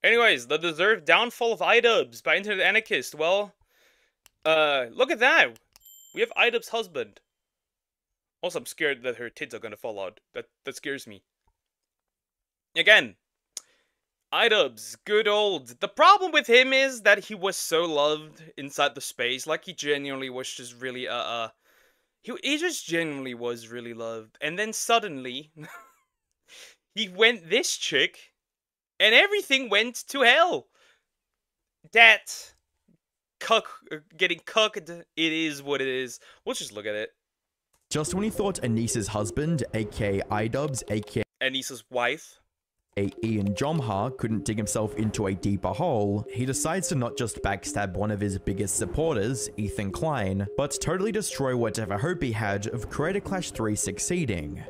Anyways, the deserved downfall of iDubbbz by Internet Anarchist. Well, look at that. We have iDubbbz's husband. Also, I'm scared that her tits are gonna fall out. That scares me. Again, iDubbbz, good old. The problem with him is that he was so loved inside the space. Like, he genuinely was just really, he just genuinely was really loved. And then suddenly, he went this chick, and everything went to hell. That getting cucked, it is what it is. We'll just look at it. Just when he thought Anissa's husband, aka iDubbbz, aka Anissa's wife, Ian Jomha, couldn't dig himself into a deeper hole, he decides to not just backstab one of his biggest supporters, Ethan Klein, but totally destroy whatever hope he had of Creator Clash 3 succeeding.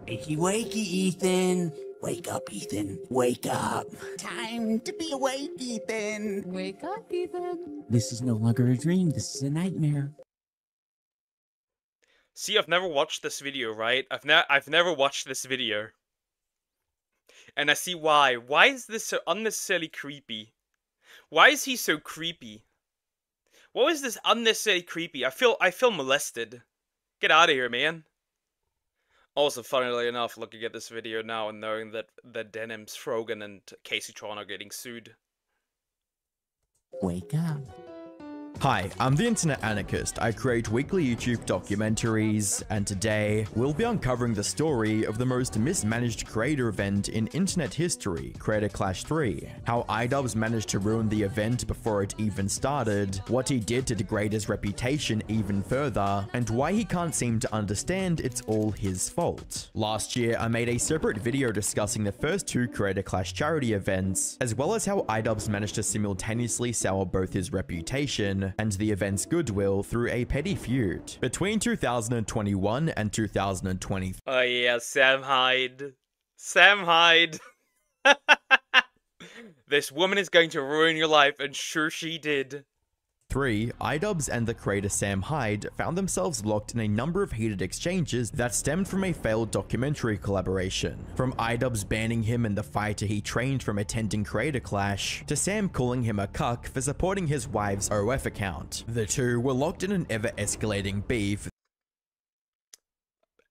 Wakey wakey, Ethan. Wake up, Ethan. Wake up. Time to be awake, Ethan. Wake up, Ethan. This is no longer a dream. This is a nightmare. See, I've never watched this video, right? I've never watched this video. And I see why. Why is this so unnecessarily creepy? Why is he so creepy? What is this unnecessarily creepy? I feel molested. Get out of here, man. Also, funnily enough, looking at this video now and knowing that Denims, Frogan, and Casey Tron are getting sued. Wake up. Hi, I'm the Internet Anarchist. I create weekly YouTube documentaries, and today we'll be uncovering the story of the most mismanaged creator event in internet history, Creator Clash 3. How iDubbbz managed to ruin the event before it even started, what he did to degrade his reputation even further, and why he can't seem to understand it's all his fault. Last year, I made a separate video discussing the first two Creator Clash charity events, as well as how iDubbbz managed to simultaneously sour both his reputation and the event's goodwill through a petty feud. Between 2021 and 2020. Oh yeah, Sam Hyde. Sam Hyde. This woman is going to ruin your life, and sure she did. iDubbbz and the creator Sam Hyde found themselves locked in a number of heated exchanges that stemmed from a failed documentary collaboration. From iDubbbz banning him and the fighter he trained from attending Creator Clash, to Sam calling him a cuck for supporting his wife's OF account. The two were locked in an ever-escalating beef.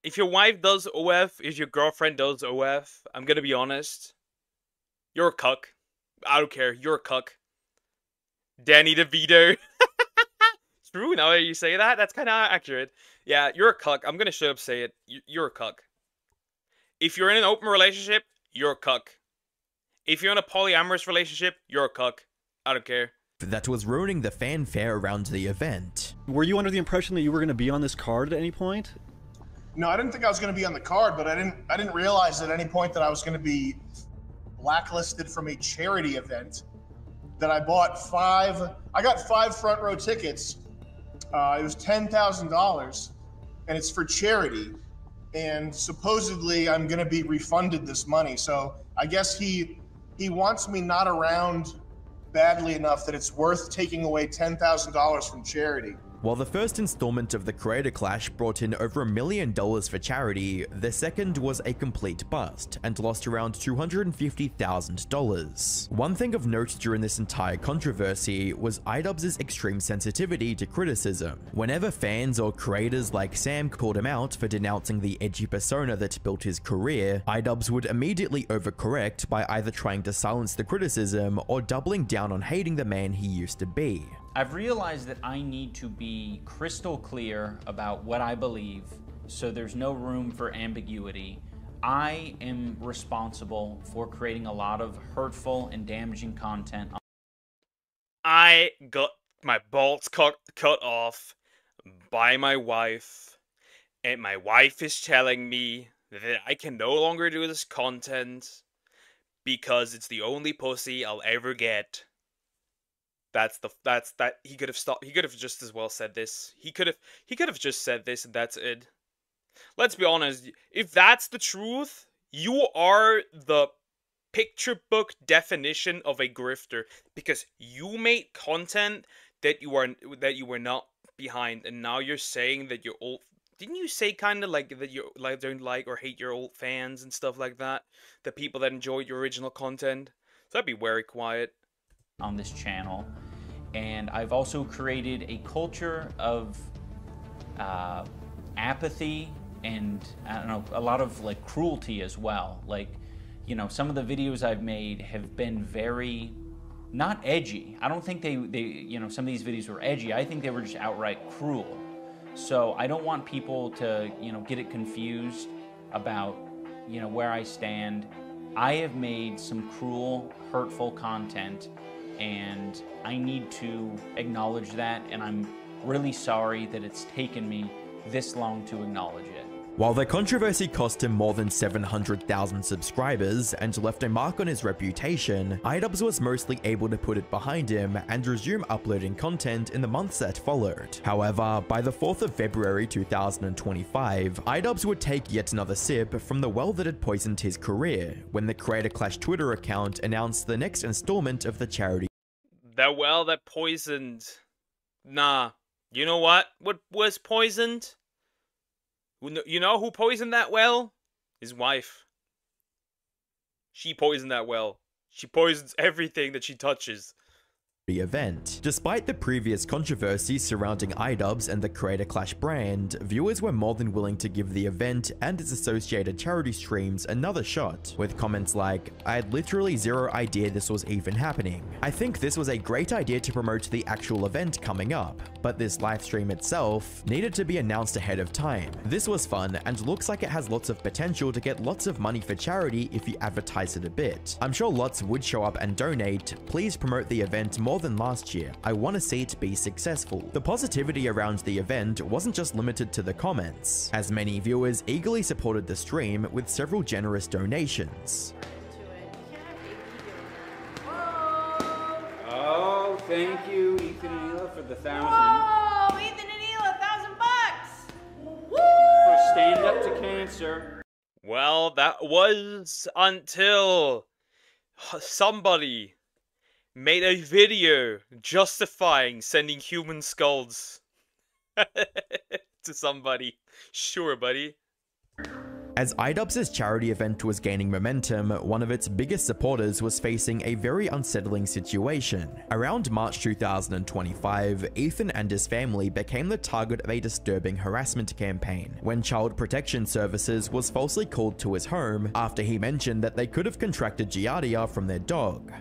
If your wife does OF, if your girlfriend does OF, I'm gonna be honest. You're a cuck. I don't care, you're a cuck. Danny DeVito. True, now that you say that, that's kind of accurate. Yeah, you're a cuck. I'm gonna straight up say it. You're a cuck. If you're in an open relationship, you're a cuck. If you're in a polyamorous relationship, you're a cuck. I don't care. That was ruining the fanfare around the event. Were you under the impression that you were going to be on this card at any point? No, I didn't think I was going to be on the card, but I didn't realize at any point that I was going to be blacklisted from a charity event. That I got 5 front row tickets. It was $10,000, and it's for charity. And supposedly I'm gonna be refunded this money. So I guess he wants me not around badly enough that it's worth taking away $10,000 from charity. While the first installment of the Creator Clash brought in over $1 million for charity, the second was a complete bust and lost around $250,000. One thing of note during this entire controversy was iDubbbz's extreme sensitivity to criticism. Whenever fans or creators like Sam called him out for denouncing the edgy persona that built his career, iDubbbz would immediately overcorrect by either trying to silence the criticism or doubling down on hating the man he used to be. I've realized that I need to be crystal clear about what I believe, so there's no room for ambiguity. I am responsible for creating a lot of hurtful and damaging content. I got my balls cut off by my wife, and my wife is telling me that I can no longer do this content because it's the only pussy I'll ever get. He could have stopped. He could have just as well said this. He could have just said this, and that's it. Let's be honest. If that's the truth, you are the picture book definition of a grifter, because you made content that you were not behind, and now you're saying that you're old. Didn't you say kind of like that you don't like or hate your old fans and stuff like that? The people that enjoyed your original content. So I'd be very quiet. On this channel, and I've also created a culture of apathy and, I don't know, a lot of like cruelty as well. Like, you know, some of the videos I've made have been very not edgy. I don't think they you know, some of these videos were edgy. I think they were just outright cruel. So I don't want people to, you know, get it confused about, you know, where I stand. I have made some cruel, hurtful content, and I need to acknowledge that, and I'm really sorry that it's taken me this long to acknowledge it. While the controversy cost him more than 700,000 subscribers and left a mark on his reputation, iDubbbz was mostly able to put it behind him and resume uploading content in the months that followed. However, by the 4th of February 2025, iDubbbz would take yet another sip from the well that had poisoned his career when the Creator Clash Twitter account announced the next installment of the charity. That well that poisoned. Nah. You know what? What was poisoned? You know who poisoned that well? His wife. She poisoned that well. She poisons everything that she touches. Event. Despite the previous controversy surrounding iDubbbz and the Creator Clash brand, viewers were more than willing to give the event and its associated charity streams another shot, with comments like, "I had literally zero idea this was even happening. I think this was a great idea to promote the actual event coming up, but this livestream itself needed to be announced ahead of time. This was fun and looks like it has lots of potential to get lots of money for charity if you advertise it a bit. I'm sure lots would show up and donate. Please promote the event more than last year. I want to see it be successful." The positivity around the event wasn't just limited to the comments, as many viewers eagerly supported the stream with several generous donations. Oh, thank you, Ethan and Hila, for the 1,000. Oh, Ethan and Hila, $1,000. Woo! For stand up to cancer. Well, that was until somebody made a video justifying sending human skulls to somebody. Sure, buddy. As iDubbbz's charity event was gaining momentum, one of its biggest supporters was facing a very unsettling situation. Around March 2025, Ethan and his family became the target of a disturbing harassment campaign, when Child Protection Services was falsely called to his home after he mentioned that they could have contracted Giardia from their dog.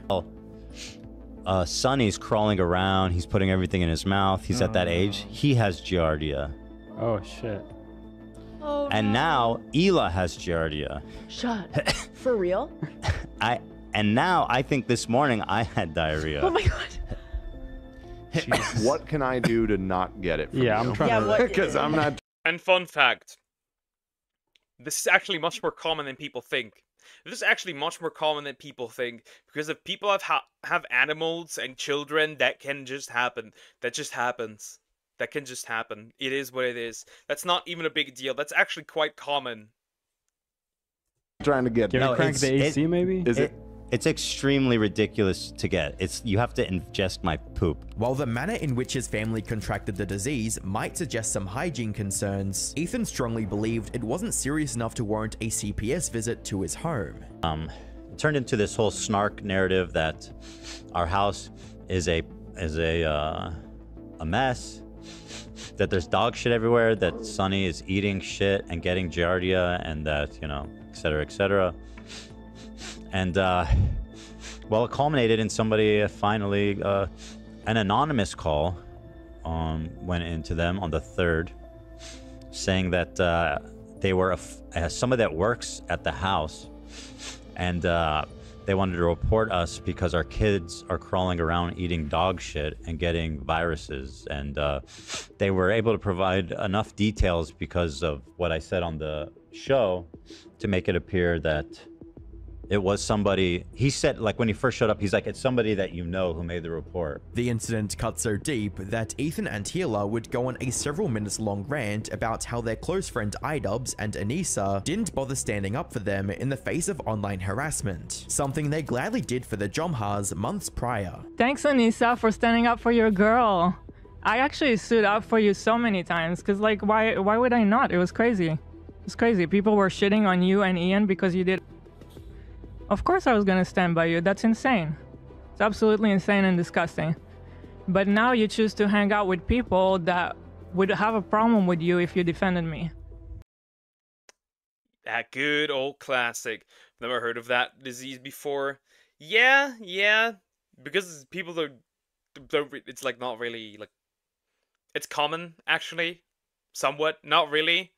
Sonny's crawling around, he's putting everything in his mouth, he's at that age, he has Giardia. Oh shit. Oh, And now Hila has Giardia. Shut. For real? And now I think this morning I had diarrhea. Oh my god. What can I do to not get it from you? I'm trying to... Because I'm not... And fun fact, this is actually much more common than people think. This is actually much more common than people think, because if people have animals and children, that can just happen. That just happens. That can just happen. It is what it is. That's not even a big deal. That's actually quite common. Trying to get... Can we crank the AC maybe? It's extremely ridiculous to get. You have to ingest my poop. While the manner in which his family contracted the disease might suggest some hygiene concerns, Ethan strongly believed it wasn't serious enough to warrant a CPS visit to his home. It turned into this whole snark narrative that our house is a mess, that there's dog shit everywhere, that Sonny is eating shit and getting Giardia, and that, you know, etc., etc. And, well, it culminated in somebody finally, an anonymous call went into them on the 3rd, saying that they were somebody that works at the house, and they wanted to report us because our kids are crawling around eating dog shit and getting viruses. And they were able to provide enough details because of what I said on the show to make it appear that it was somebody. He said, like, when he first showed up, he's like, it's somebody that you know who made the report. The incident cut so deep that Ethan and Hila would go on a several minutes long rant about how their close friend iDubbbz and Anissa didn't bother standing up for them in the face of online harassment, something they gladly did for the Jomhas months prior. Thanks, Anissa, for standing up for your girl. I actually stood up for you so many times, because, like, why would I not? It was crazy. It was crazy. People were shitting on you and Ian because you did. Of course I was gonna stand by you. That's insane. It's absolutely insane and disgusting. But now you choose to hang out with people that would have a problem with you if you defended me. That good old classic. Never heard of that disease before. Yeah. Because people don't it's like not really, like, it's common, actually. Somewhat. Not really.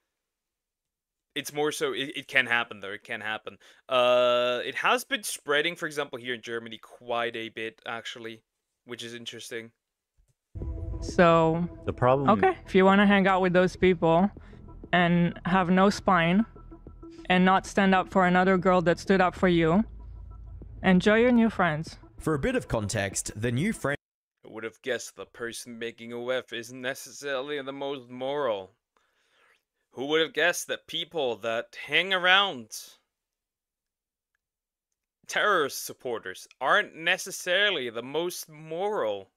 It's more so, it can happen, though. It can happen. It has been spreading, for example, here in Germany quite a bit, actually. Which is interesting. So... The problem... Okay, if you want to hang out with those people and have no spine and not stand up for another girl that stood up for you, enjoy your new friends. For a bit of context, the new friend... I would have guessed the person making a WEF isn't necessarily the most moral. Who would have guessed that people that hang around terrorist supporters aren't necessarily the most moral?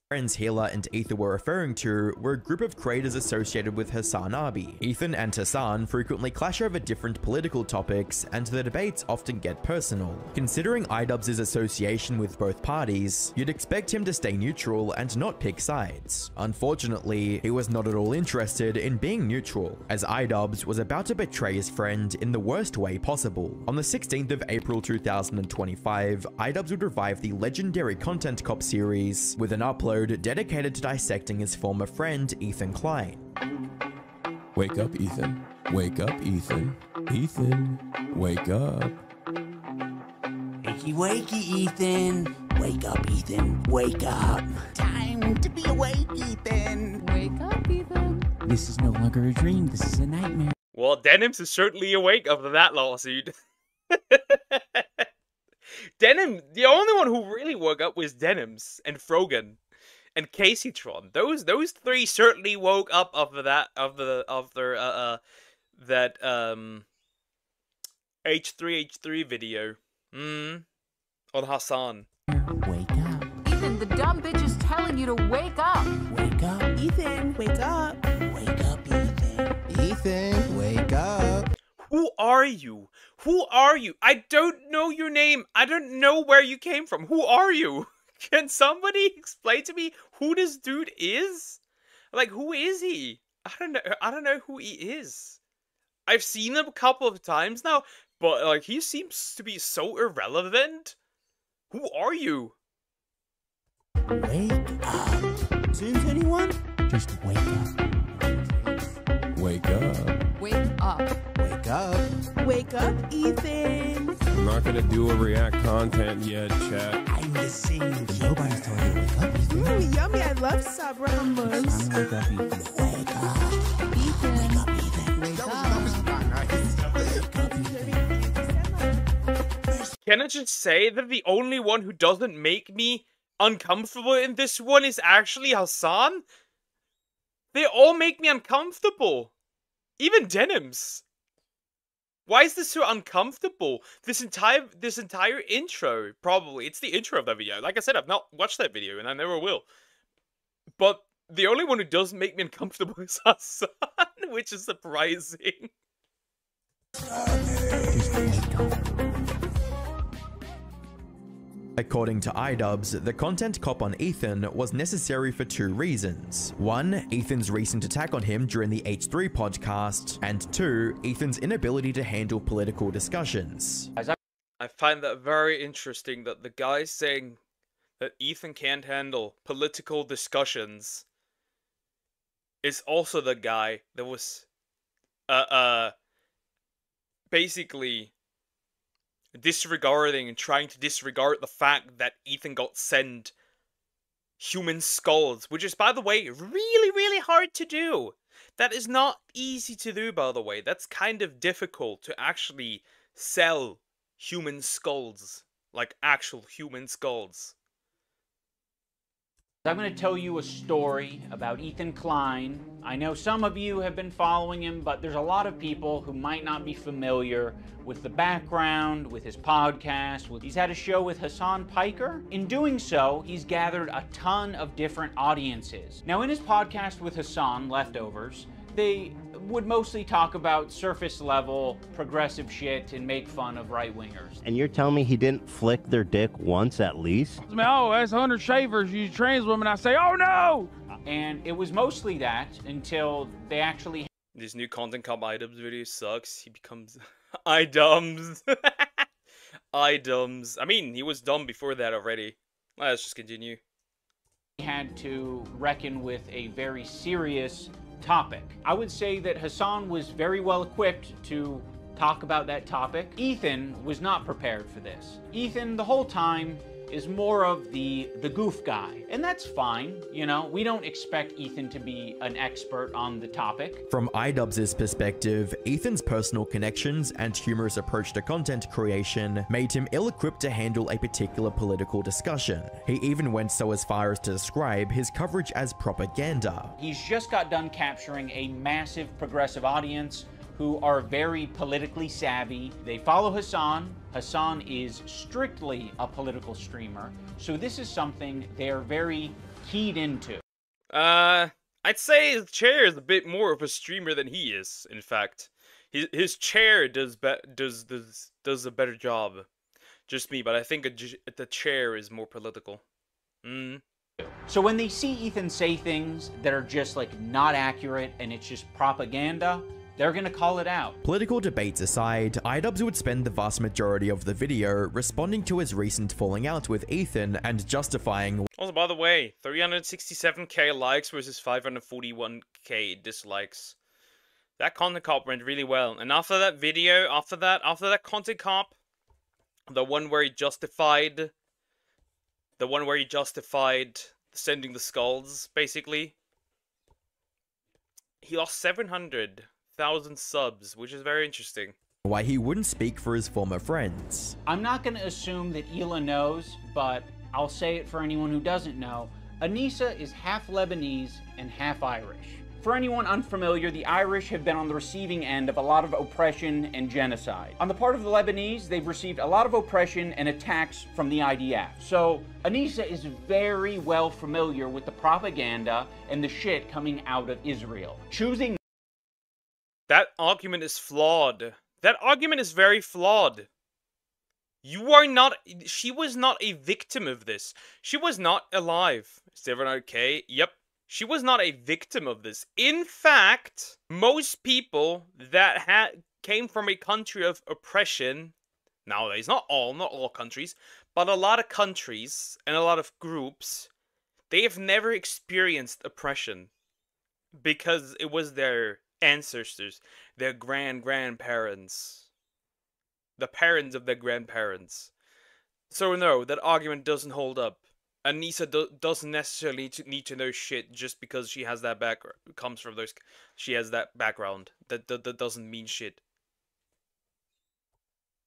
Friends Hila and Ethan were referring to were a group of creators associated with Hassan Abi. Ethan and Hassan frequently clash over different political topics, and the debates often get personal. Considering iDubbbz's association with both parties, you'd expect him to stay neutral and not pick sides. Unfortunately, he was not at all interested in being neutral, as iDubbbz was about to betray his friend in the worst way possible. On the 16th of April 2025, iDubbbz would revive the legendary Content Cop series with an upload dedicated to dissecting his former friend Ethan Klein. Wake up, Ethan. Wake up, Ethan. Ethan, wake up. Wakey, wakey, Ethan. Wake up, Ethan. Wake up. Time to be awake, Ethan. Wake up, Ethan. This is no longer a dream. This is a nightmare. Well, Denims is certainly awake after that lawsuit. Denim, the only one who really woke up was Denims and Frogan and Caseytron. Those three certainly woke up after that that H3H3 video. On Hassan. Wake up. Ethan, the dumb bitch is telling you to wake up. Wake up, Ethan. Wake up. Wake up, Ethan. Ethan, wake up. Who are you? Who are you? I don't know your name. I don't know where you came from. Who are you? Can somebody explain to me who this dude is? Like, who is he? I don't know who he is. I've seen him a couple of times now, but like he seems to be so irrelevant. Who are you? Wake up. Since anyone? Just wake up. Wake up. Wake up. Wake up. Wake up, Ethan. I'm not gonna do a react content yet, chat. I'm listening. Nobody's told you to wake up, Ethan. Yummy, I love Sabra hummus. Wake up, Ethan. Wake up. Ethan. Wake up, Ethan. Wake up. Can I just say that the only one who doesn't make me uncomfortable in this one is actually Hassan? They all make me uncomfortable. Even Denims. Why is this so uncomfortable? This entire intro, probably. It's the intro of that video. Like I said, I've not watched that video, and I never will. But the only one who doesn't make me uncomfortable is Hassan, which is surprising. According to iDubbbz, the content cop on Ethan was necessary for two reasons. One, Ethan's recent attack on him during the H3 podcast, and two, Ethan's inability to handle political discussions. I find that very interesting that the guy saying that Ethan can't handle political discussions is also the guy that was basically disregarding and trying to disregard the fact that Ethan got sent human skulls, which is, by the way, really, really hard to do. That is not easy to do, by the way. That's kind of difficult to actually sell human skulls, like actual human skulls. I'm going to tell you a story about Ethan Klein. I know some of you have been following him, but there's a lot of people who might not be familiar with the background, with his podcast. He's had a show with Hassan Piker. In doing so, he's gathered a ton of different audiences. Now, in his podcast with Hassan, Leftovers, they would mostly talk about surface level progressive shit and make fun of right-wingers. And you're telling me he didn't flick their dick once at least? Oh, that's 100 shavers, you trans women. I say, oh no! And it was mostly that until they actually... This new content called iDubbbz video sucks. He becomes iDubbbz. iDubbbz. I mean, he was dumb before that already. Let's just continue. Had to reckon with a very serious topic. I would say that Hassan was very well equipped to talk about that topic. Ethan was not prepared for this. Ethan, the whole time, is more of the goof guy. And that's fine, you know? We don't expect Ethan to be an expert on the topic. From iDubbbz's perspective, Ethan's personal connections and humorous approach to content creation made him ill-equipped to handle a particular political discussion. He even went so as far as to describe his coverage as propaganda. He's just got done capturing a massive progressive audience who are very politically savvy. They follow Hassan. Hassan is strictly a political streamer, so this is something they're very keyed into. I'd say his chair is a bit more of a streamer than he is, in fact. His chair does a better job. Just me, but I think the chair is more political. So when they see Ethan say things that are just like not accurate and it's just propaganda, they're gonna call it out. Political debates aside, iDubbbz would spend the vast majority of the video responding to his recent falling out with Ethan and justifying. Also, by the way, 367k likes versus 541k dislikes. That content cop went really well. And after that video, after that content cop, the one where he justified sending the skulls, basically, he lost 700,000 subs, which is very interesting. Why he wouldn't speak for his former friends. I'm not going to assume that Hila knows, but I'll say it for anyone who doesn't know. Anissa is half Lebanese and half Irish. For anyone unfamiliar, the Irish have been on the receiving end of a lot of oppression and genocide. On the part of the Lebanese, they've received a lot of oppression and attacks from the IDF. So Anissa is very well familiar with the propaganda and the shit coming out of Israel. Choosing that argument is flawed. That argument is very flawed. She was not a victim of this. She was not alive. 700k, yep. She was not a victim of this. In fact, most people that came from a country of oppression, nowadays, not all countries, but a lot of countries and a lot of groups, they have never experienced oppression because it was their ancestors, their grandparents, the parents of their grandparents. So no, that argument doesn't hold up. Anissa doesn't necessarily need to know shit just because she has that she has that background. That doesn't mean shit.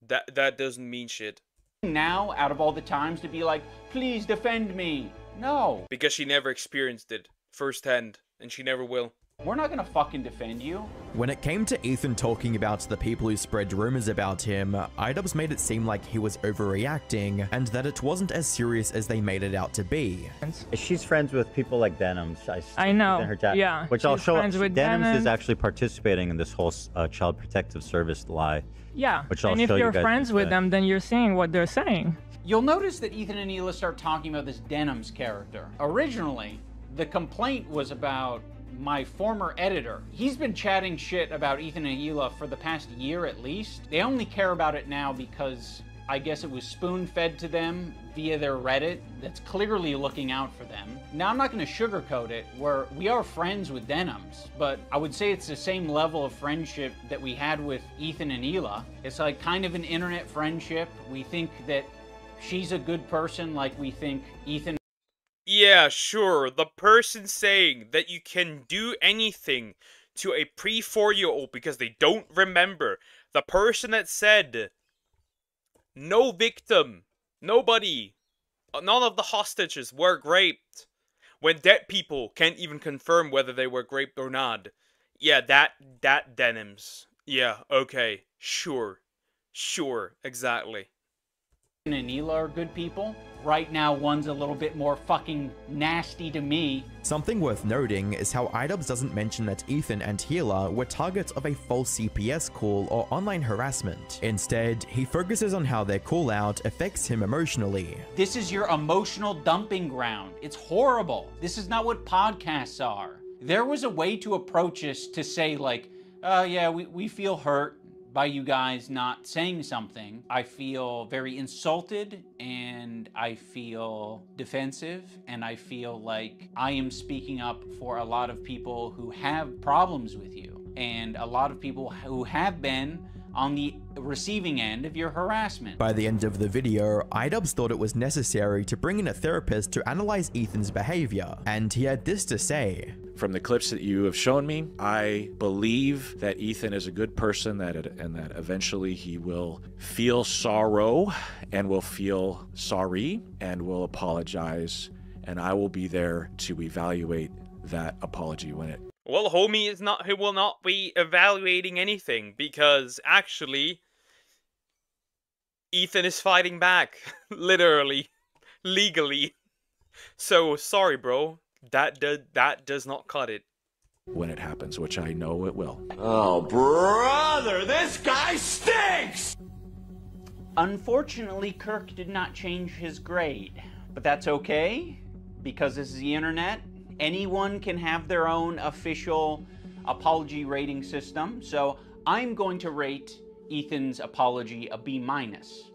That doesn't mean shit. Now, out of all the times to be like, please defend me. No. Because she never experienced it firsthand, and she never will. We're not gonna fucking defend you. When it came to Ethan talking about the people who spread rumors about him, iDubbbz made it seem like he was overreacting and that it wasn't as serious as they made it out to be. She's friends with people like Denims. I know. Her chat, yeah. Which I'll show. Denims is actually participating in this whole child protective service lie. Yeah. Which I'll and if show you're you friends with them, then you're seeing what they're saying. You'll notice that Ethan and Hila start talking about this Denims character. Originally, the complaint was about my former editor. He's been chatting shit about Ethan and Hila for the past year at least. They only care about it now because I guess it was spoon-fed to them via their Reddit that's clearly looking out for them. Now, I'm not going to sugarcoat it, we are friends with Denims, but I would say it's the same level of friendship that we had with Ethan and Hila. It's like kind of an internet friendship. We think that she's a good person like we think Ethan. Yeah, sure. The person saying that you can do anything to a pre-4-year-old because they don't remember. The person that said, no victim, nobody, none of the hostages were raped. When dead people can't even confirm whether they were raped or not. Yeah, that Denims. Yeah, okay, sure, exactly. and Neela are good people. Right now, one's a little bit more fucking nasty to me. Something worth noting is how iDubbbz doesn't mention that Ethan and Gila were targets of a false CPS call or online harassment. Instead, he focuses on how their call out affects him emotionally. This is your emotional dumping ground. It's horrible. This is not what podcasts are. There was a way to approach this to say like, yeah, we feel hurt by you guys not saying something. I feel very insulted, and I feel defensive, and I feel like I am speaking up for a lot of people who have problems with you, and a lot of people who have been on the receiving end of your harassment. By the end of the video, iDubbbz thought it was necessary to bring in a therapist to analyze Ethan's behavior, and he had this to say. From the clips that you have shown me, I believe that Ethan is a good person, and that eventually he will feel sorrow and will feel sorry and will apologize, and I will be there to evaluate that apology when it... Well, homie is not. He will not be evaluating anything because actually, Ethan is fighting back, literally, legally. So sorry, bro. That does not cut it. When it happens, which I know it will. Oh, brother, this guy stinks! Unfortunately, Kirk did not change his grade, but that's okay because this is the internet. Anyone can have their own official apology rating system, so I'm going to rate Ethan's apology a B-.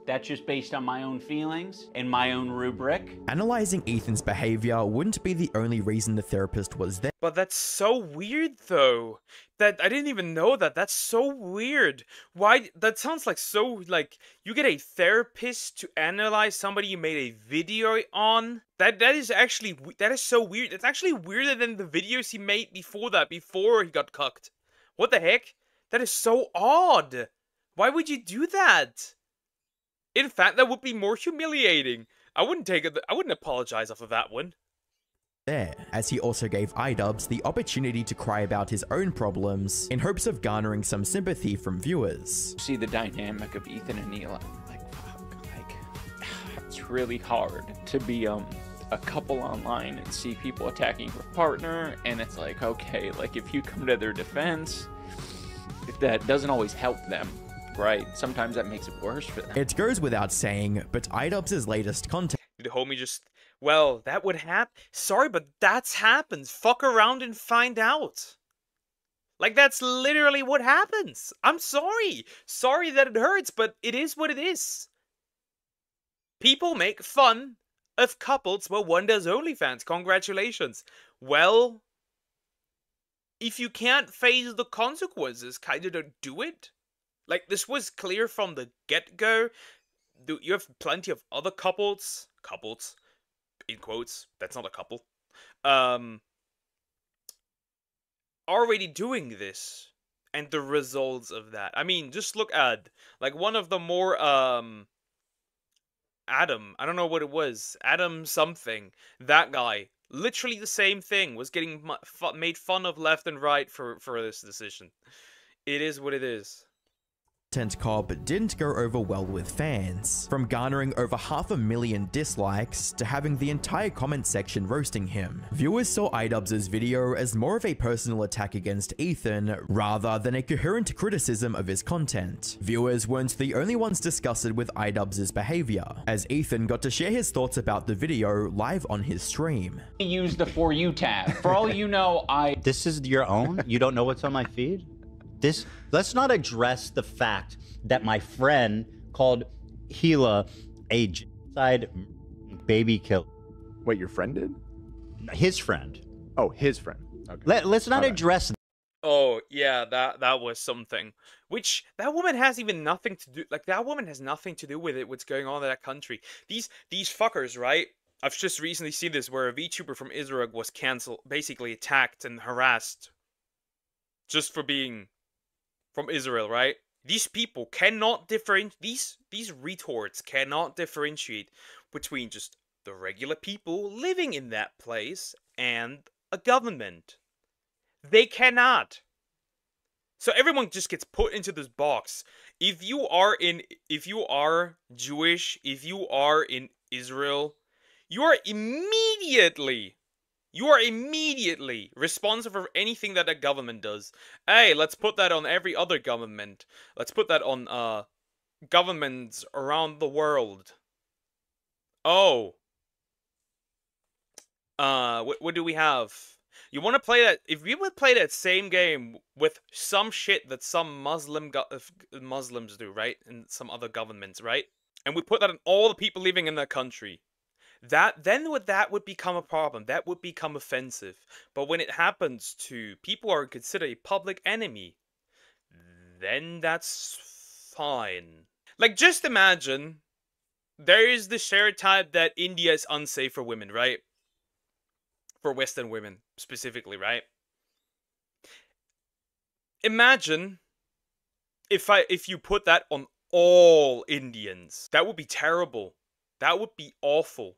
That's just based on my own feelings and my own rubric. Analyzing Ethan's behavior wouldn't be the only reason the therapist was there. But that's so weird, though. That I didn't even know that. That's so weird. Why? That sounds like so, like, you get a therapist to analyze somebody you made a video on? That is actually, that is so weird. It's actually weirder than the videos he made before that, before he got cucked. What the heck? That is so odd. Why would you do that? In fact, that would be more humiliating. I wouldn't take it. I wouldn't apologize off of that one. There, as he also gave iDubbbz the opportunity to cry about his own problems in hopes of garnering some sympathy from viewers. See the dynamic of Ethan and Neela. Like, fuck, like, it's really hard to be a couple online and see people attacking your partner, and it's like, okay, like if you come to their defense, if that doesn't always help them. Right, sometimes that makes it worse for them. It goes without saying, but iDubbbz's latest content. The homie just, well, that would happen. Sorry, but that's happens. Fuck around and find out. Like, that's literally what happens. I'm sorry. Sorry that it hurts, but it is what it is. People make fun of couples where one does OnlyFans. Congratulations. Well, if you can't face the consequences, kind of don't do it. Like, this was clear from the get-go. You have plenty of other couples, in quotes, that's not a couple, already doing this, and the results of that. I mean, just look at, like, one of the more, Adam, I don't know what it was, Adam something, that guy, literally the same thing, was getting made fun of left and right for this decision. It is what it is. Cobb didn't go over well with fans, from garnering over 500,000 dislikes to having the entire comment section roasting him. Viewers saw iDubbbz's video as more of a personal attack against Ethan rather than a coherent criticism of his content. Viewers weren't the only ones disgusted with iDubbbz's behavior, as Ethan got to share his thoughts about the video live on his stream. Use the For You tab. For all you know, This is your own? You don't know what's on my feed? Let's not address the fact that my friend called Gila a genocide baby killer. Wait, your friend did? His friend. Oh, his friend. Okay. Let's not address that. Oh, yeah, that was something. Which, that woman has even nothing to do, like, that woman has nothing to do with it, what's going on in that country. These fuckers, right? I've just recently seen this, where a VTuber from Israel was cancelled, basically attacked and harassed. Just for being from Israel, right? These people cannot differentiate, these retorts cannot differentiate between just the regular people living in that place and a government. They cannot. So everyone just gets put into this box. If you are Jewish, if you are in Israel, you are immediately responsible for anything that government does. Hey, let's put that on every other government. Let's put that on governments around the world. Oh. What do we have? You want to play that? If we would play that same game with some shit that some Muslims do, right? And some other governments, right? And we put that on all the people living in that country. That would become a problem. That would become offensive. But when it happens to people who are considered a public enemy, then that's fine. Like, just imagine there is the stereotype that India is unsafe for women, right? For Western women, specifically, right? Imagine if you put that on all Indians. That would be terrible. That would be awful.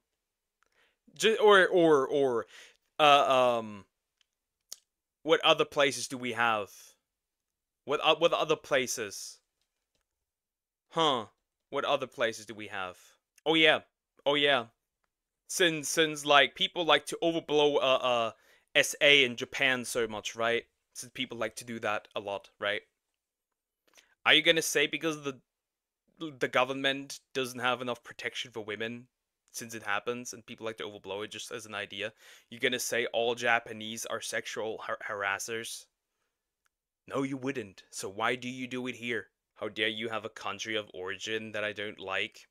What other places do we have? What other places? Huh? What other places do we have? Oh yeah. Since like people like to overblow SA in Japan so much, right? Since people like to do that a lot, right? Are you gonna say because the government doesn't have enough protection for women, since it happens and people like to overblow it just as an idea, you're gonna say all Japanese are sexual harassers? No, you wouldn't. So why do you do it here? How dare you have a country of origin that I don't like?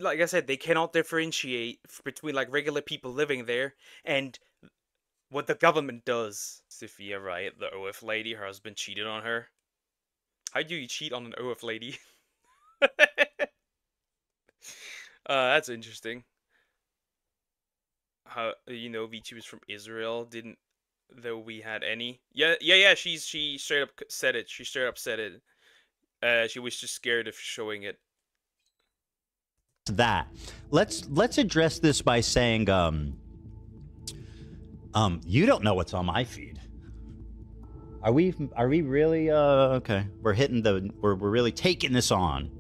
Like I said, they cannot differentiate between like regular people living there and what the government does. Sophia, right? The OF lady, her husband cheated on her. How do you cheat on an OF lady? That's interesting. How, you know, VTubers from Israel didn't, though we had any. Yeah. She straight up said it. She straight up said it. She was just scared of showing it. That. Let's address this by saying, you don't know what's on my feed. Are we really okay? We're really taking this on.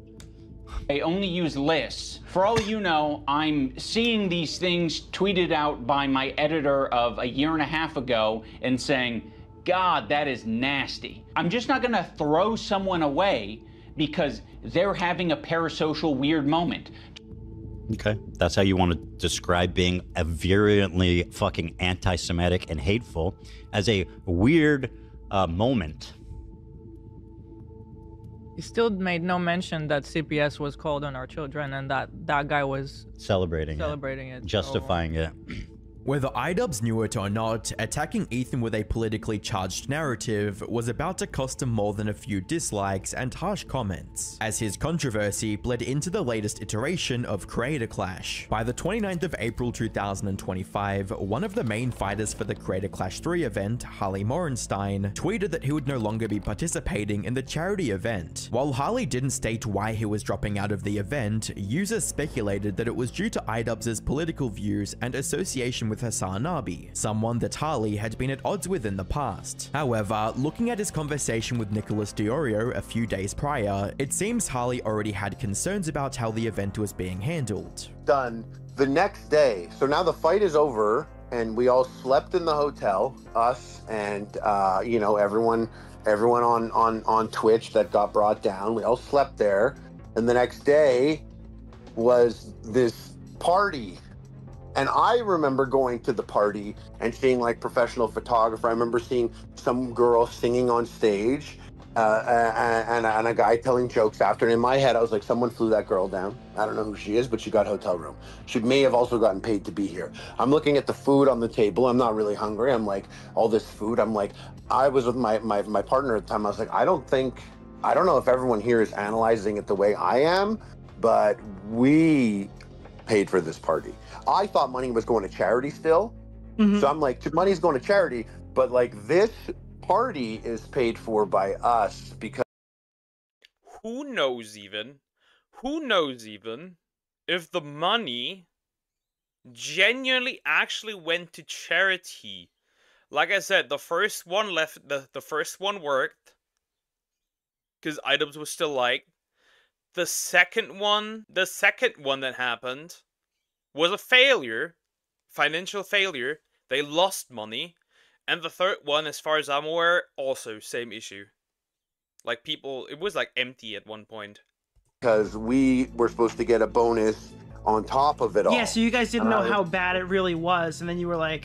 I only use lists. For all you know, I'm seeing these things tweeted out by my editor of a year and a half ago and saying, God, that is nasty. I'm just not gonna throw someone away because they're having a parasocial weird moment. Okay, that's how you want to describe being a virulently fucking anti-Semitic and hateful, as a weird moment. He still made no mention that CPS was called on our children and that guy was celebrating it, justifying it. Whether iDubbbz knew it or not, attacking Ethan with a politically charged narrative was about to cost him more than a few dislikes and harsh comments, as his controversy bled into the latest iteration of Creator Clash. By the 29th of April 2025, one of the main fighters for the Creator Clash 3 event, Harley Morenstein, tweeted that he would no longer be participating in the charity event. While Harley didn't state why he was dropping out of the event, users speculated that it was due to iDubbbz's political views and association with Hassan Nabi, someone that Harley had been at odds with in the past. However, looking at his conversation with Nicholas Diorio a few days prior, it seems Harley already had concerns about how the event was being handled. Done the next day. So now the fight is over and we all slept in the hotel, us and you know, everyone on Twitch that got brought down. We all slept there, and the next day was this party. And I remember going to the party and seeing like professional photographer. I remember seeing some girl singing on stage and a guy telling jokes after. And in my head, I was like, someone flew that girl down. I don't know who she is, but she got a hotel room. She may have also gotten paid to be here. I'm looking at the food on the table. I'm not really hungry. I'm like, all this food. I'm like, I was with my partner at the time. I was like, I don't know if everyone here is analyzing it the way I am, but we paid for this party. I thought money was going to charity still. So I'm like, money's going to charity, but like this party is paid for by us because who knows even if the money genuinely actually went to charity. Like I said, the first one the first one worked because iDubbbz was still liked. The second one that happened was a failure, financial failure. They lost money. And the third one, as far as I'm aware, also same issue. Like people, it was like empty at one point. Because we were supposed to get a bonus on top of it all. Yeah, so you guys didn't know how bad it really was, and then you were like,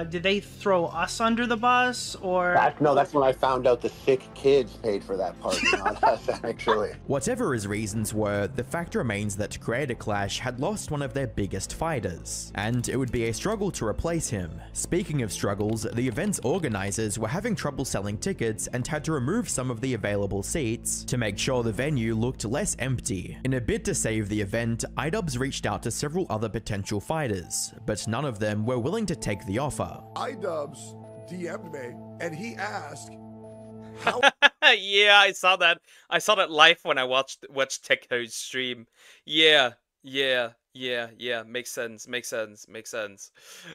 did they throw us under the bus, or... No, that's when I found out the sick kids paid for that party, not us, actually. Whatever his reasons were, the fact remains that Creator Clash had lost one of their biggest fighters, and it would be a struggle to replace him. Speaking of struggles, the event's organizers were having trouble selling tickets and had to remove some of the available seats to make sure the venue looked less empty. In a bid to save the event, iDubbbz reached out to several other potential fighters, but none of them were willing to take the offer. iDubbbz DM'd me, and he asked, yeah, I saw that. I saw that live when I watched Tekto's stream. Yeah. Makes sense.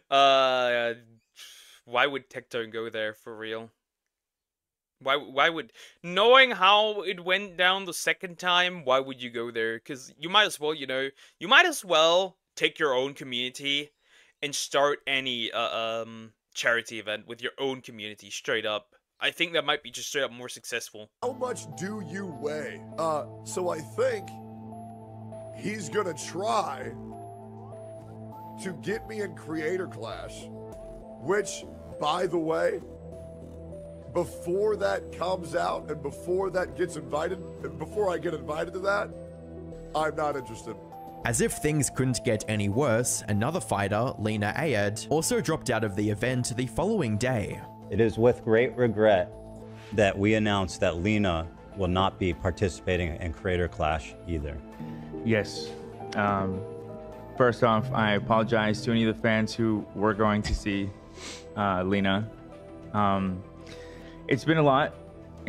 Why would Tekto go there for real? Why would, knowing how it went down the second time, why would you go there? Because you might as well, you might as well take your own community and start any charity event with your own community straight up. I think that might be just straight up more successful. how much do you weigh? So I think he's gonna try to get me in Creator Clash, which, by the way, before that comes out and before that gets invited, and before I get invited to that, I'm not interested. As if things couldn't get any worse, another fighter, Lena Ayad, also dropped out of the event the following day. It is with great regret that we announced that Lena will not be participating in Creator Clash either. Yes. First off, I apologize to any of the fans who were going to see Lena. It's been a lot,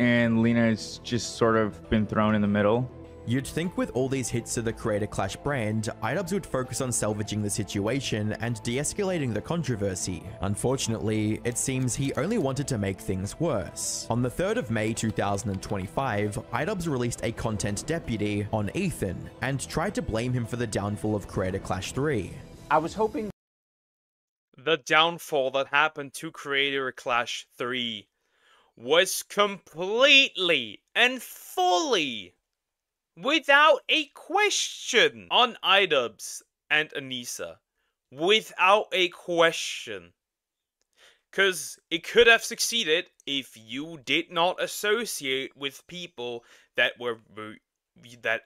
and Lena's just sort of been thrown in the middle. You'd think with all these hits to the Creator Clash brand, iDubbbz would focus on salvaging the situation and de-escalating the controversy. Unfortunately, it seems he only wanted to make things worse. On the 3rd of May 2025, iDubbbz released a content deputy on Ethan and tried to blame him for the downfall of Creator Clash 3. I was hoping the downfall that happened to Creator Clash 3 was completely and fully, without a question, on iDubbbz and Anissa. Without a question. Because it could have succeeded if you did not associate with people that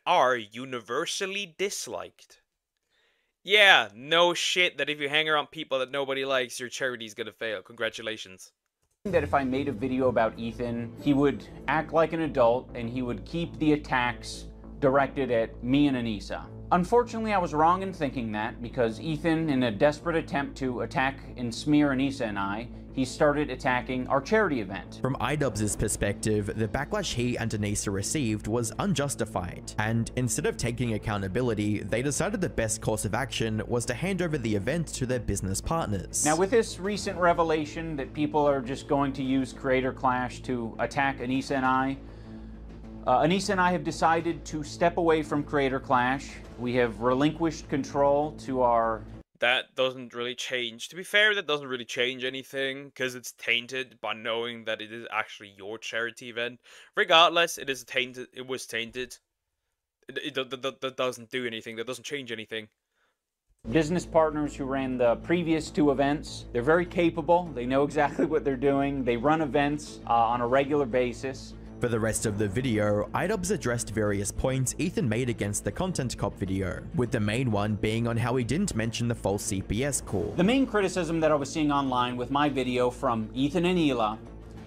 are universally disliked. Yeah, no shit that if you hang around people that nobody likes, your charity's gonna fail. Congratulations. that if I made a video about Ethan, he would act like an adult and he would keep the attacks directed at me and Anissa. Unfortunately, I was wrong in thinking that, because Ethan, in a desperate attempt to attack and smear Anissa and I, he started attacking our charity event. From iDubbbz's perspective, the backlash he and Anissa received was unjustified, and instead of taking accountability, they decided the best course of action was to hand over the event to their business partners. Now, with this recent revelation that people are just going to use Creator Clash to attack Anissa and I have decided to step away from Creator Clash. We have relinquished control to our... That doesn't really change. To be fair, that doesn't really change anything, because it's tainted by knowing that it is actually your charity event. Regardless, it is tainted. It was tainted. That doesn't do anything. That doesn't change anything. Business partners who ran the previous two events. They're very capable. They know exactly what they're doing. They run events on a regular basis. For the rest of the video, iDubbbz addressed various points Ethan made against the Content Cop video, with the main one being on how he didn't mention the false CPS call. The main criticism that I was seeing online with my video from Ethan and Hila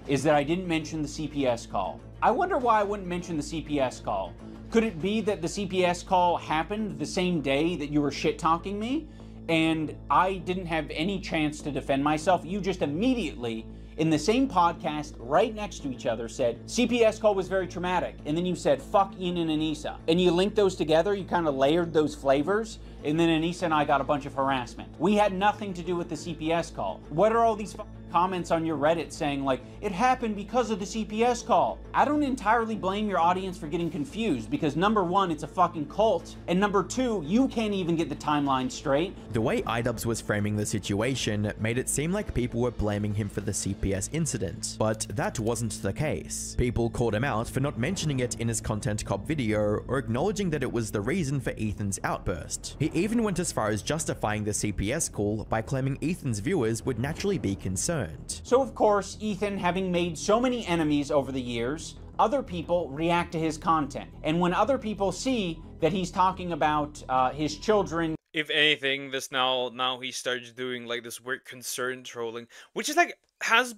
is that I didn't mention the CPS call. I wonder why I wouldn't mention the CPS call. Could it be that the CPS call happened the same day that you were shit-talking me, and I didn't have any chance to defend myself? You just immediately, in the same podcast, right next to each other, said, CPS call was very traumatic. And then you said, fuck Ian and Anissa. And you linked those together, you kind of layered those flavors, and then Anissa and I got a bunch of harassment. We had nothing to do with the CPS call. What are all these comments on your Reddit saying like, it happened because of the CPS call. I don't entirely blame your audience for getting confused because number one, it's a fucking cult, and number two, you can't even get the timeline straight. The way iDubbbz was framing the situation made it seem like people were blaming him for the CPS incident, but that wasn't the case. People called him out for not mentioning it in his content cop video or acknowledging that it was the reason for Ethan's outburst. He even went as far as justifying the CPS call by claiming Ethan's viewers would naturally be concerned. So of course, Ethan, having made so many enemies over the years, other people react to his content. And when other people see that he's talking about his children, if anything, this now he starts doing like this weird concern trolling, which is like has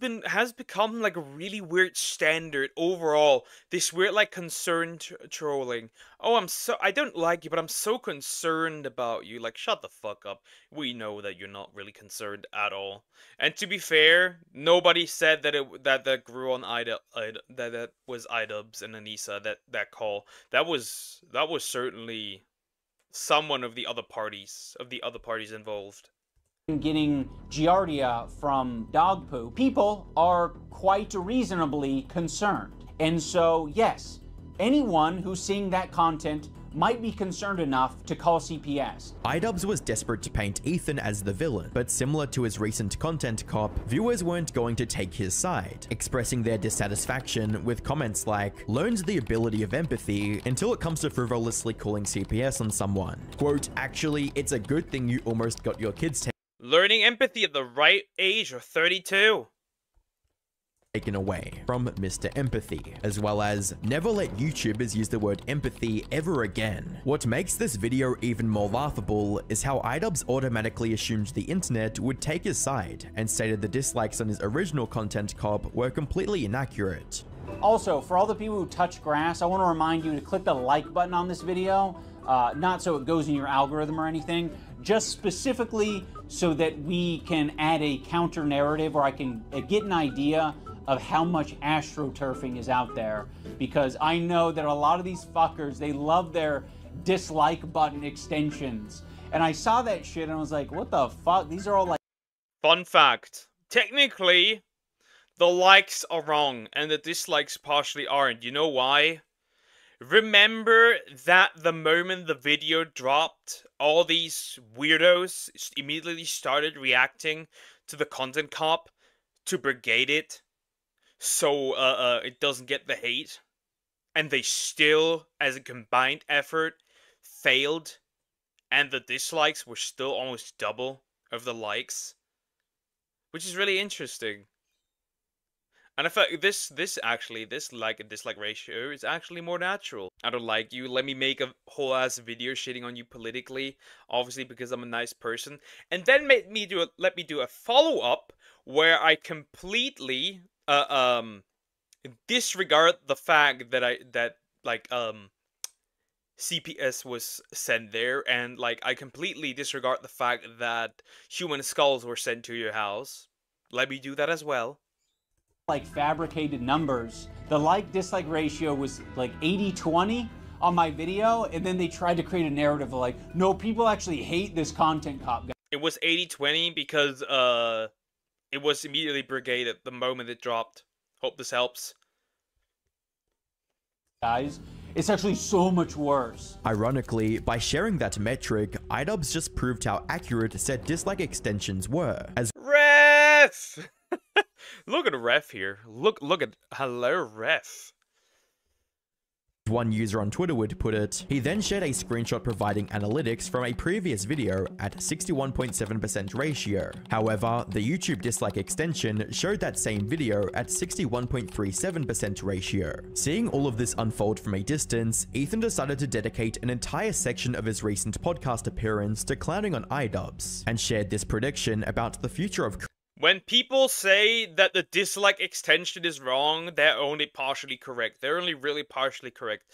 become like a really weird standard overall. This weird like concern trolling. Oh, I don't like you, but I'm so concerned about you. Like, shut the fuck up. We know that you're not really concerned at all. And to be fair, nobody said that that grew on that was iDubbbz and Anissa that call. That was certainly someone of the other parties involved. Getting giardia from dog poo, people are quite reasonably concerned. And so, yes, anyone who's seeing that content might be concerned enough to call CPS. iDubbbz was desperate to paint Ethan as the villain, but similar to his recent content cop, viewers weren't going to take his side, expressing their dissatisfaction with comments like, learns the ability of empathy until it comes to frivolously calling CPS on someone. Quote, actually, it's a good thing you almost got your kids learning empathy at the right age of 32. Taken away from Mr. Empathy, as well as never let YouTubers use the word empathy ever again. What makes this video even more laughable is how iDubbbz automatically assumed the internet would take his side and stated the dislikes on his original content cop were completely inaccurate. Also, for all the people who touch grass, I want to remind you to click the like button on this video, not so it goes in your algorithm or anything, just specifically so that we can add a counter narrative or I can get an idea of how much astroturfing is out there, because I know that a lot of these fuckers, they love their dislike button extensions. And I saw that shit and I was like, what the fuck? These are all like... Fun fact. Technically, the likes are wrong and the dislikes partially aren't. You know why? Remember that the moment the video dropped, all these weirdos immediately started reacting to the content cop to brigade it so it doesn't get the hate, and they still, as a combined effort, failed, and the dislikes were still almost double of the likes, which is really interesting. And I feel like this like and dislike ratio is actually more natural. I don't like you, let me make a whole ass video shitting on you politically, obviously because I'm a nice person, and then let me do a follow-up where I completely disregard the fact that CPS was sent there, and like I completely disregard the fact that human skulls were sent to your house. Let me do that as well. Like fabricated numbers. The like-dislike ratio was like 80-20 on my video, and then they tried to create a narrative of like, no, people actually hate this content cop guy. It was 80-20 because it was immediately brigaded the moment it dropped. Hope this helps. Guys, it's actually so much worse. Ironically, by sharing that metric, iDubbbz just proved how accurate said dislike extensions were, as Ref! Look at Ref here. Look at hello Ref. one user on Twitter would put it. He then shared a screenshot providing analytics from a previous video at 61.7% ratio. However, the YouTube dislike extension showed that same video at 61.37% ratio. Seeing all of this unfold from a distance, Ethan decided to dedicate an entire section of his recent podcast appearance to clowning on iDubbbz, and shared this prediction about the future of when people say that the dislike extension is wrong, they're only partially correct. They're only really partially correct.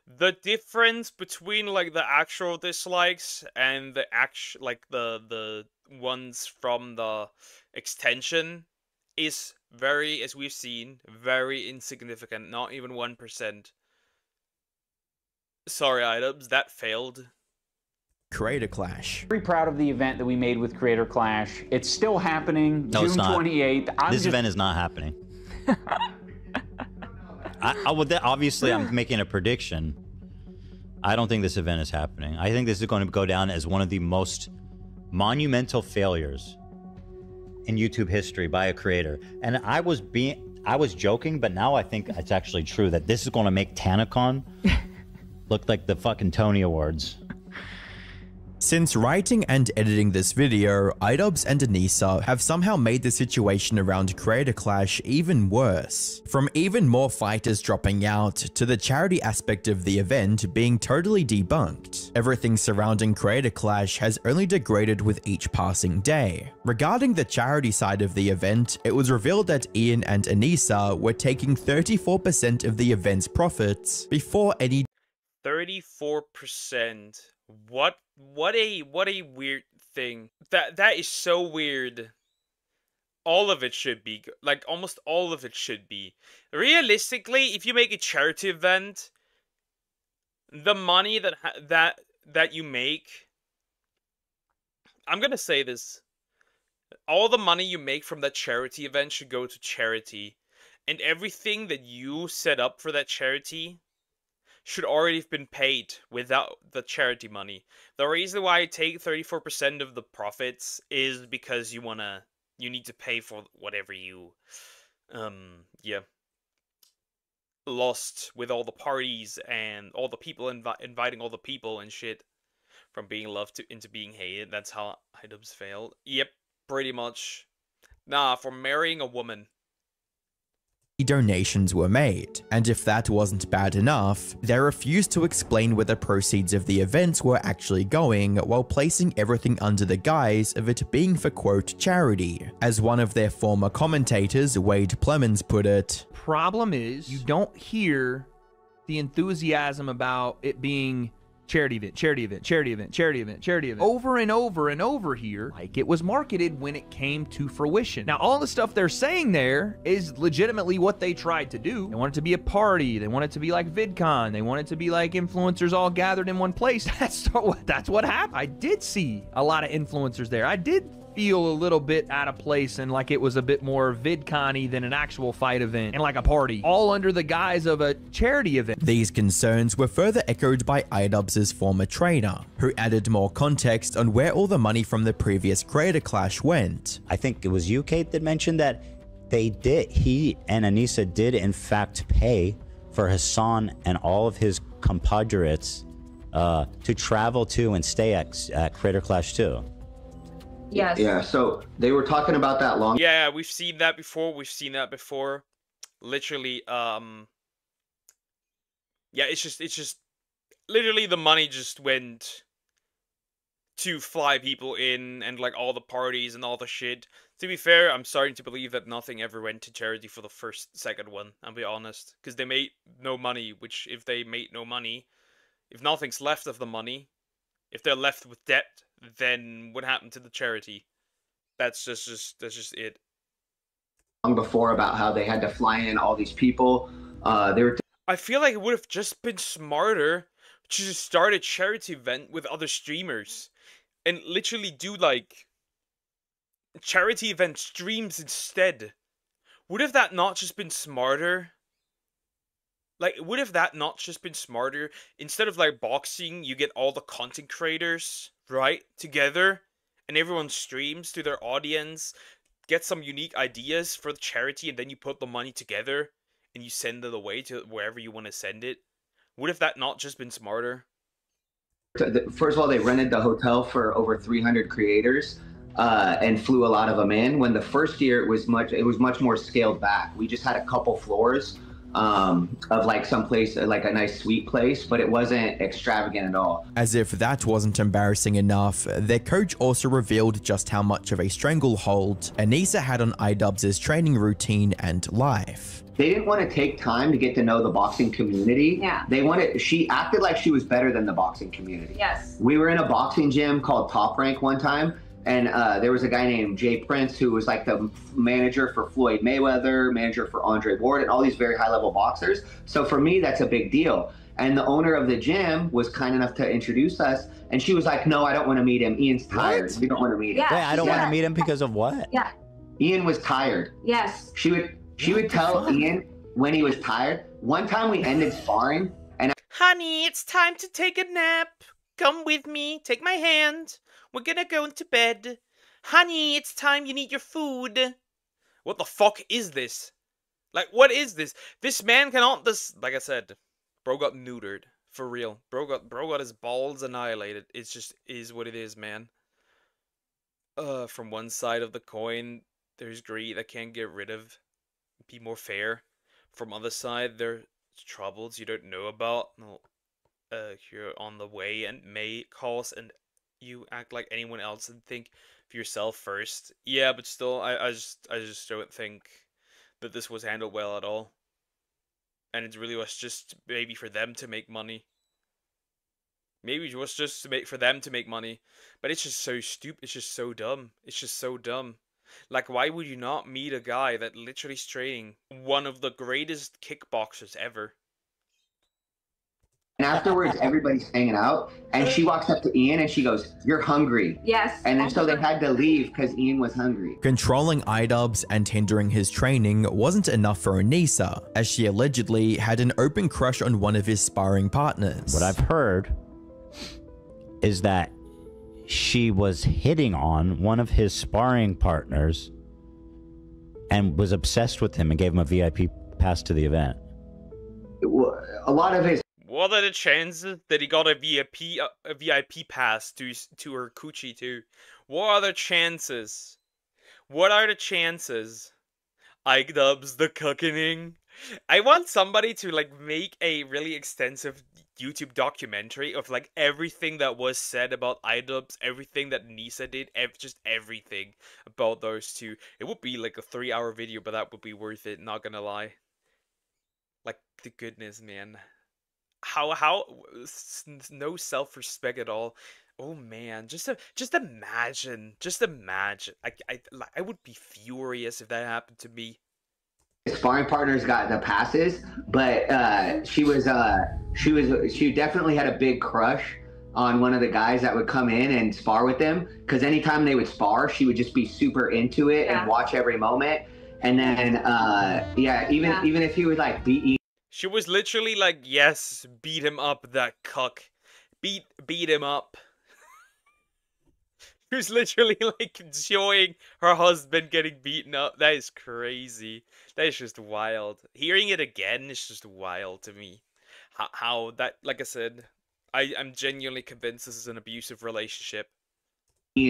The difference between like the actual dislikes and the the ones from the extension is very, as we've seen, very insignificant. Not even 1%. Sorry, iDubbbz, that failed. Creator Clash. Very proud of the event that we made with Creator Clash. It's still happening, No, June it's not. 28th. This event is not happening. I would obviously I'm making a prediction. I don't think this event is happening. I think this is going to go down as one of the most monumental failures in YouTube history by a creator. And I was joking, but now I think it's actually true that this is going to make TanaCon look like the fucking Tony Awards. Since writing and editing this video, iDubbbz and Anissa have somehow made the situation around Creator Clash even worse. From even more fighters dropping out, to the charity aspect of the event being totally debunked. Everything surrounding Creator Clash has only degraded with each passing day. Regarding the charity side of the event, it was revealed that Ian and Anissa were taking 34% of the event's profits before any 34%. What a weird thing. That is so weird. All of it should be like almost all of it should be. Realistically, if you make a charity event, the money that you make, I'm going to say this. All the money you make from that charity event should go to charity, and everything that you set up for that charity should already have been paid without the charity money. The reason why I take 34% of the profits is because you need to pay for whatever you, lost with all the parties and all the people inviting all the people and shit from being loved into being hated. That's how iDubbbz failed. Yep, pretty much. Nah, for marrying a woman. donations were made, and if that wasn't bad enough, they refused to explain where the proceeds of the events were actually going while placing everything under the guise of it being for quote charity. As one of their former commentators, Wade Plemons, put it, problem is you don't hear the enthusiasm about it being charity event, charity event, charity event, charity event, charity event, over and over and over here, like it was marketed when it came to fruition. Now, all the stuff they're saying there is legitimately what they tried to do. They want it to be a party. They want it to be like VidCon. They want it to be like influencers all gathered in one place. That's what happened. I did see a lot of influencers there. I did feel a little bit out of place and like it was a bit more VidCon-y than an actual fight event and like a party, all under the guise of a charity event. These concerns were further echoed by iDubbbz's former trainer, who added more context on where all the money from the previous Creator Clash went. I think it was you, Kate, that mentioned that he and Anissa did in fact pay for Hassan and all of his compadres to travel to and stay at Creator Clash 2. Yes. Yeah, so they were talking about that long. Yeah, we've seen that before. Literally, yeah, it's just literally the money just went to fly people in and like all the parties and all the shit. To be fair, I'm starting to believe that nothing ever went to charity for the second one, I'll be honest. Because they made no money, which if they made no money, if nothing's left of the money, if they're left with debt, then what happened to the charity? That's just it. Long before about how they had to fly in all these people. I feel like it would have just been smarter to just start a charity event with other streamers and literally do like charity event streams instead. Would have that not just been smarter? Like, would have that not just been smarter? Instead of like boxing, you get all the content creators, right, together, and everyone streams to their audience, get some unique ideas for the charity, and then you put the money together, and you send it away to wherever you want to send it. Would have that not just been smarter? First of all, they rented the hotel for over 300 creators and flew a lot of them in. When the first year it was much more scaled back. We just had a couple floors of like some place, like a nice sweet place, but it wasn't extravagant at all. As if that wasn't embarrassing enough, their coach also revealed just how much of a stranglehold Anissa had on iDubbbz's training routine and life. They didn't want to take time to get to know the boxing community. Yeah. She acted like she was better than the boxing community. Yes. We were in a boxing gym called Top Rank one time, and there was a guy named Jay Prince who was like the manager for Floyd Mayweather, manager for Andre Ward, and all these very high-level boxers. So for me, that's a big deal. And the owner of the gym was kind enough to introduce us. And she was like, no, I don't want to meet him. Ian's tired. We don't want to meet him. Wait, I don't want to meet him because of what? Yeah. Ian was tired. Yes. She would tell Ian when he was tired. One time we ended sparring and Honey, it's time to take a nap. Come with me. Take my hand. We're gonna go into bed. Honey, it's time you need your food. What the fuck is this? Like, what is this? This man cannot like I said, bro got neutered. For real. Bro got his balls annihilated. It's just is what it is, man. From one side of the coin, there's greed I can't get rid of. Be more fair. From other side, there's troubles you don't know about. You're on the way and may cause, and you act like anyone else and think of yourself first. Yeah, but still, I just don't think that this was handled well at all. And it really was just maybe for them to make money. Maybe it was just for them to make money. But it's just so stupid. It's just so dumb. It's just so dumb. Like, why would you not meet a guy that literally is training one of the greatest kickboxers ever? And afterwards, everybody's hanging out, and she walks up to Ian and she goes, "You're hungry." Yes. And then so they had to leave because Ian was hungry. Controlling iDubbbz and hindering his training wasn't enough for Anissa, as she allegedly had an open crush on one of his sparring partners. What I've heard is that she was hitting on one of his sparring partners and was obsessed with him and gave him a VIP pass to the event. A lot of his... What are the chances that he got a VIP pass to her coochie too? What are the chances? What are the chances? iDubbbz the cookening. I want somebody to like make a really extensive YouTube documentary of like everything that was said about iDubbbz, everything that Nisa did, just everything about those two. It would be like a 3-hour video, but that would be worth it, not gonna lie. Like, the goodness, man. How no self-respect at all. Oh man, just imagine, I would be furious if that happened to me. Sparring partners got the passes, but she definitely had a big crush on one of the guys that would come in and spar with them, because anytime they would spar, she would just be super into it and watch every moment. And then even if he would like beat, she was literally like, yes, beat him up, that cuck, beat him up. She was literally like enjoying her husband getting beaten up. That is crazy. That is just wild. Hearing it again is just wild to me. How that, like I said, I'm genuinely convinced this is an abusive relationship.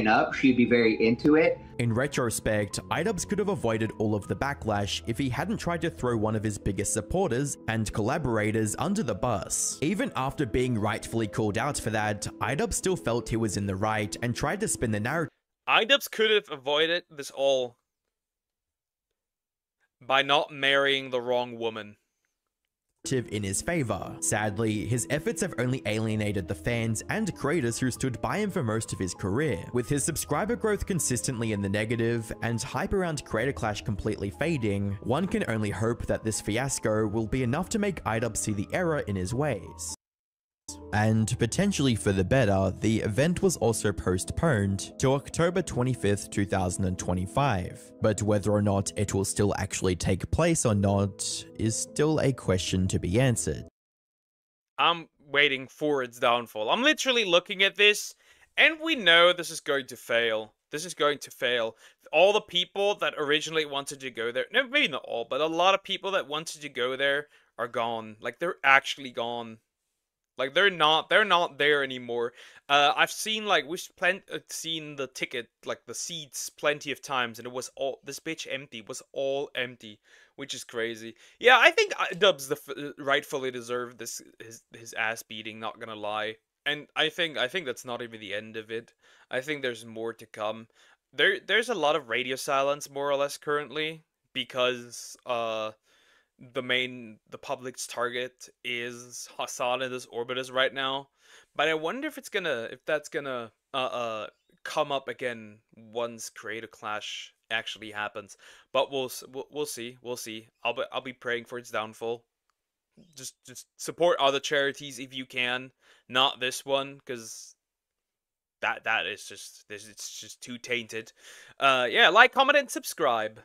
Up, she'd be very into it. In retrospect, iDubbbz could have avoided all of the backlash if he hadn't tried to throw one of his biggest supporters and collaborators under the bus. Even after being rightfully called out for that, iDubbbz still felt he was in the right and tried to spin the narrative. iDubbbz could have avoided this all by not marrying the wrong woman in his favor. Sadly, his efforts have only alienated the fans and creators who stood by him for most of his career. With his subscriber growth consistently in the negative and hype around Creator Clash completely fading, one can only hope that this fiasco will be enough to make iDubbbz see the error in his ways. And potentially for the better, the event was also postponed to October 25th, 2025. But whether or not it will still actually take place or not is still a question to be answered. I'm waiting for its downfall. I'm literally looking at this, and we know this is going to fail. This is going to fail. All the people that originally wanted to go there, no, maybe not all, but a lot of people that wanted to go there are gone. Like, they're actually gone. Like, they're not there anymore. I've seen, like, we've seen the ticket, like, the seats plenty of times, and it was all, this bitch empty, was all empty, which is crazy. Yeah, I think iDubbbz rightfully deserved this, his ass beating, not gonna lie. And I think that's not even the end of it. I think there's more to come. There's a lot of radio silence, more or less, currently, because, the public's target is Hassan and his Orbitus right now, but I wonder if that's gonna come up again once Creator Clash actually happens. But we'll see. I'll be praying for its downfall. just support other charities if you can, not this one, because that is just it's just too tainted. Yeah, like, comment, and subscribe.